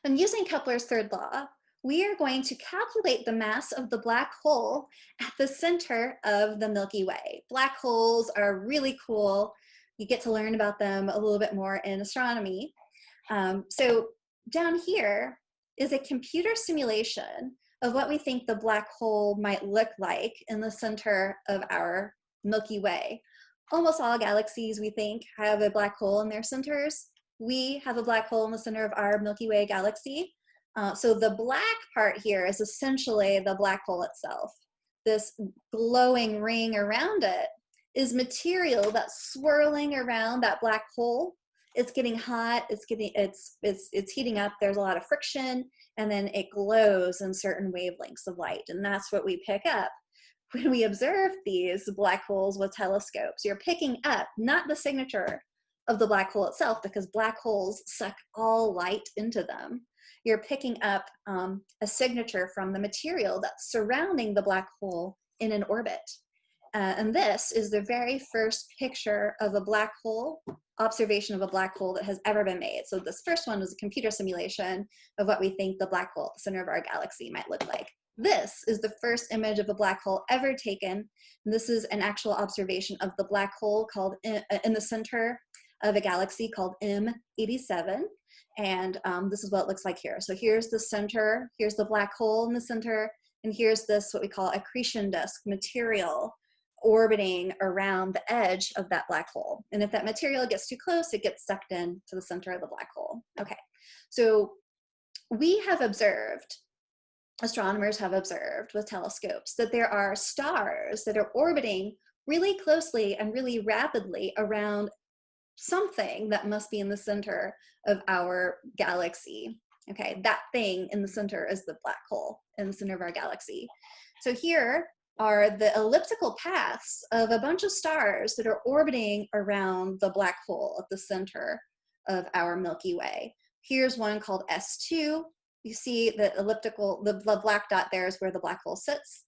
And using Kepler's third law, we are going to calculate the mass of the black hole at the center of the Milky Way. Black holes are really cool. You get to learn about them a little bit more in astronomy. So down here is a computer simulation of what we think the black hole might look like in the center of our Milky Way. Almost all galaxies, we think, have a black hole in their centers. We have a black hole in the center of our Milky Way galaxy. So the black part here is essentially the black hole itself. This glowing ring around it is material that's swirling around that black hole. It's getting hot, it's heating up, there's a lot of friction, and then it glows in certain wavelengths of light. And that's what we pick up when we observe these black holes with telescopes. You're picking up not the signature of the black hole itself, because black holes suck all light into them. You're picking up a signature from the material that's surrounding the black hole in an orbit. And this is the very first picture of a black hole, observation of a black hole that has ever been made. So this first one was a computer simulation of what we think the black hole at the center of our galaxy might look like. This is the first image of a black hole ever taken. And this is an actual observation of the black hole called in the center of a galaxy called M87. And this is what it looks like here. So here's the center, here's the black hole in the center, and here's this, what we call accretion disk material orbiting around the edge of that black hole. And if that material gets too close, it gets sucked in to the center of the black hole. Okay, so we have observed, astronomers have observed with telescopes, that there are stars that are orbiting really closely and really rapidly around something that must be in the center of our galaxy. Okay, that thing in the center is the black hole in the center of our galaxy. So here are the elliptical paths of a bunch of stars that are orbiting around the black hole at the center of our Milky Way. Here's one called S2. You see the elliptical, the black dot there is where the black hole sits.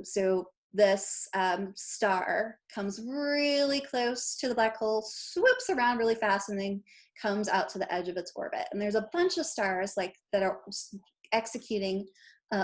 So this star comes really close to the black hole, swoops around really fast, and then comes out to the edge of its orbit. And there's a bunch of stars like that are executing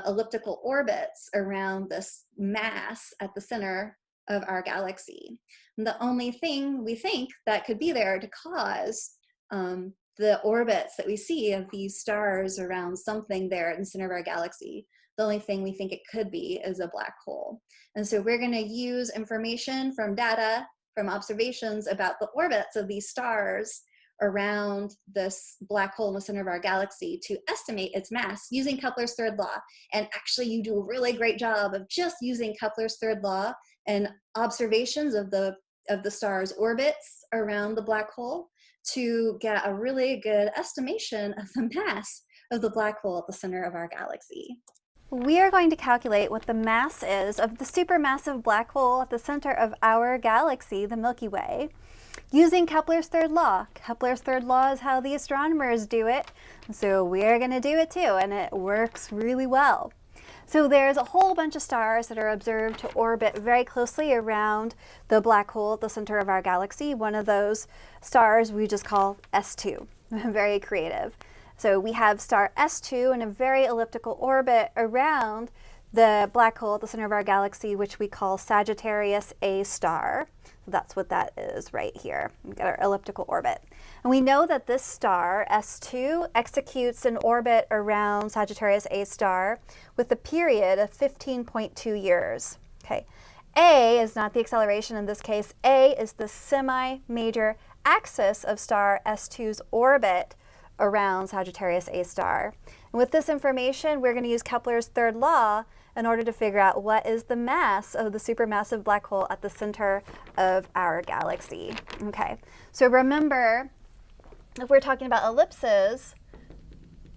elliptical orbits around this mass at the center of our galaxy. And the only thing we think that could be there to cause the orbits that we see of these stars around something there in the center of our galaxy, the only thing we think it could be is a black hole. And so we're going to use information from data, from observations about the orbits of these stars around this black hole in the center of our galaxy to estimate its mass using Kepler's third law. And actually, you do a really great job of just using Kepler's third law and observations of the star's orbits around the black hole to get a really good estimation of the mass of the black hole at the center of our galaxy. We are going to calculate what the mass is of the supermassive black hole at the center of our galaxy, the Milky Way, using Kepler's third law. Kepler's third law is how the astronomers do it, so we are going to do it too, and it works really well. So there's a whole bunch of stars that are observed to orbit very closely around the black hole at the center of our galaxy. One of those stars we just call S2. Very creative. So we have star S2 in a very elliptical orbit around the black hole at the center of our galaxy, which we call Sagittarius A star. So that's what that is right here. We've got our elliptical orbit. And we know that this star, S2, executes an orbit around Sagittarius A star with a period of 15.2 years. Okay. A is not the acceleration in this case. A is the semi-major axis of star S2's orbit around Sagittarius A star. And with this information, we're going to use Kepler's third law in order to figure out what is the mass of the supermassive black hole at the center of our galaxy. Okay, so remember, if we're talking about ellipses,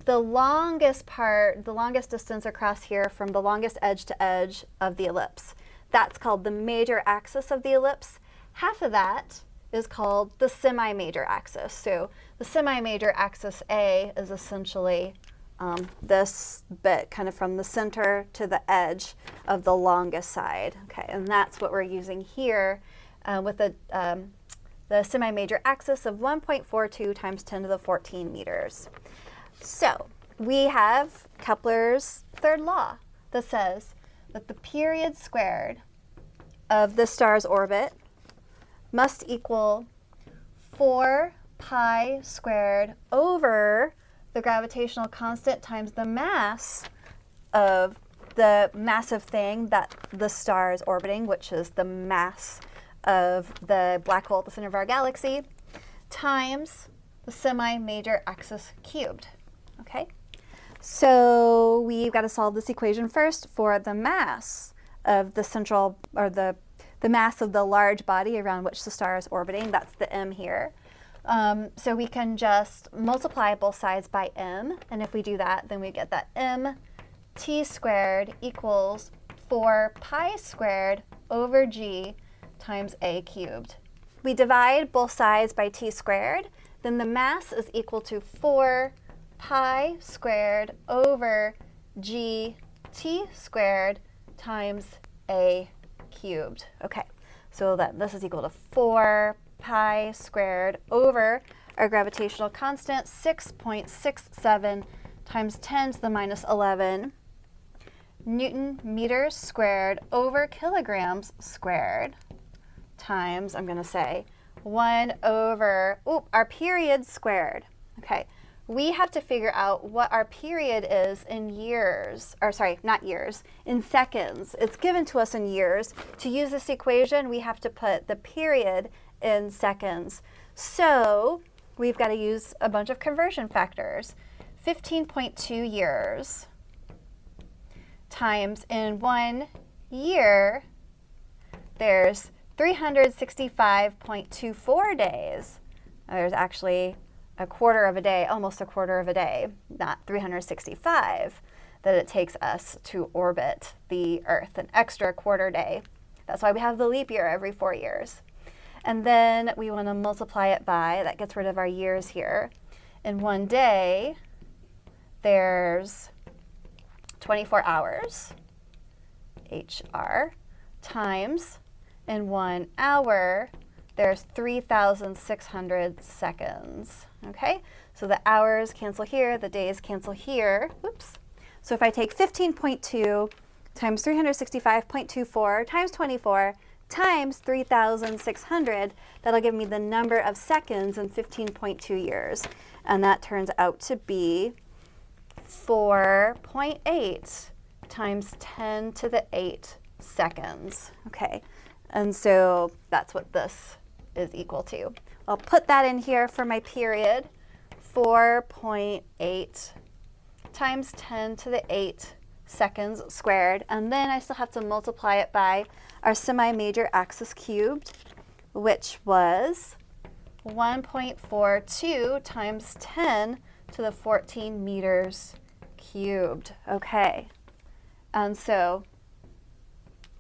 the longest part, the longest distance across here from the longest edge to edge of the ellipse, that's called the major axis of the ellipse. Half of that is called the semi-major axis. So the semi-major axis A is essentially this bit kind of from the center to the edge of the longest side. Okay, and that's what we're using here with the semi-major axis of 1.42 times 10 to the 14 meters. So we have Kepler's third law that says that the period squared of the star's orbit must equal 4 pi squared over the gravitational constant times the mass of the massive thing that the star is orbiting, which is the mass of the black hole at the center of our galaxy, times the semi-major axis cubed. Okay? So we've got to solve this equation first for the mass of the central, or the mass of the large body around which the star is orbiting. That's the m here. So we can just multiply both sides by m, and if we do that, then we get that m t squared equals 4 pi squared over g times a cubed. We divide both sides by t squared, then the mass is equal to 4 pi squared over g t squared times a cubed. Okay, so that this is equal to 4 pi squared over our gravitational constant, 6.67 times 10 to the minus 11 Newton meters squared over kilograms squared times, I'm going to say, 1 over, our period squared. Okay, we have to figure out what our period is in years, or sorry, not years, in seconds. It's given to us in years. To use this equation, we have to put the period in seconds. So we've got to use a bunch of conversion factors. 15.2 years times in 1 year, there's 365.24 days. There's actually a quarter of a day, almost a quarter of a day, not 365, that it takes us to orbit the Earth, an extra quarter day. That's why we have the leap year every 4 years. And then we want to multiply it by, that gets rid of our years here. In 1 day, there's 24 hours, HR, times in 1 hour, there's 3,600 seconds. Okay, so the hours cancel here, the days cancel here. Whoops. So if I take 15.2 times 365.24 times 24 times 3,600, that'll give me the number of seconds in 15.2 years. And that turns out to be 4.8 times 10 to the 8 seconds. Okay, and so that's what this is equal to. I'll put that in here for my period. 4.8 times 10 to the 8 seconds squared, and then I still have to multiply it by our semi-major axis cubed, which was 1.42 times 10 to the 14 meters cubed. Okay, and so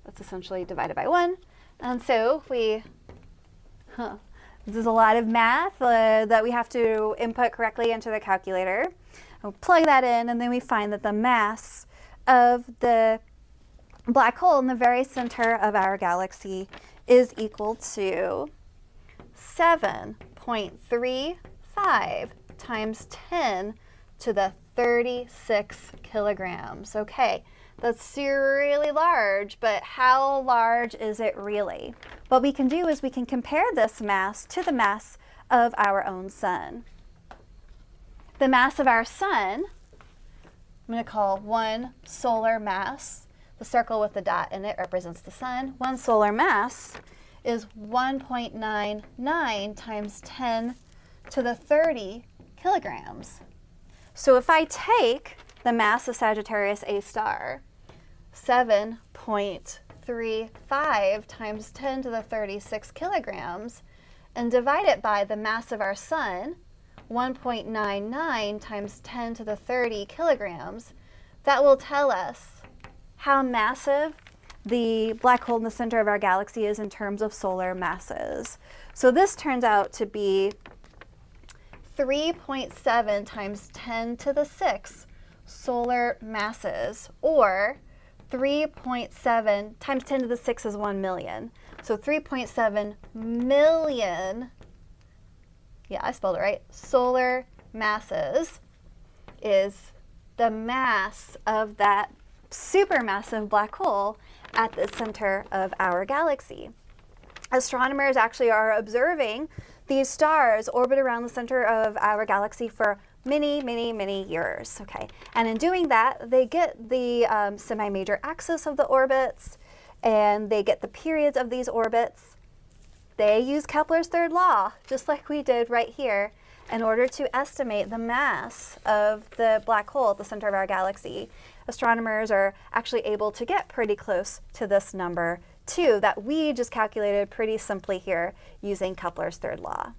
that's essentially divided by 1. And so we, this is a lot of math that we have to input correctly into the calculator. We'll plug that in, and then we find that the mass of the black hole in the very center of our galaxy is equal to 7.35 times 10 to the 36 kilograms. Okay, that's really large, but how large is it really? What we can do is we can compare this mass to the mass of our own sun. The mass of our sun, I'm going to call 1 solar mass. The circle with the dot in it represents the sun. 1 solar mass is 1.99 times 10 to the 30 kilograms. So if I take the mass of Sagittarius A star, 7.35 times 10 to the 36 kilograms, and divide it by the mass of our sun, 1.99 times 10 to the 30 kilograms, that will tell us how massive the black hole in the center of our galaxy is in terms of solar masses. So this turns out to be 3.7 times 10 to the 6 solar masses, or 3.7 times 10 to the 6 is 1 million. So 3.7 million, yeah, I spelled it right, solar masses is the mass of that supermassive black hole at the center of our galaxy. Astronomers actually are observing these stars orbit around the center of our galaxy for many, many, many years. Okay, and in doing that, they get the semi-major axis of the orbits, and they get the periods of these orbits. They use Kepler's third law, just like we did right here, in order to estimate the mass of the black hole at the center of our galaxy. Astronomers are actually able to get pretty close to this number too, that we just calculated pretty simply here using Kepler's third law.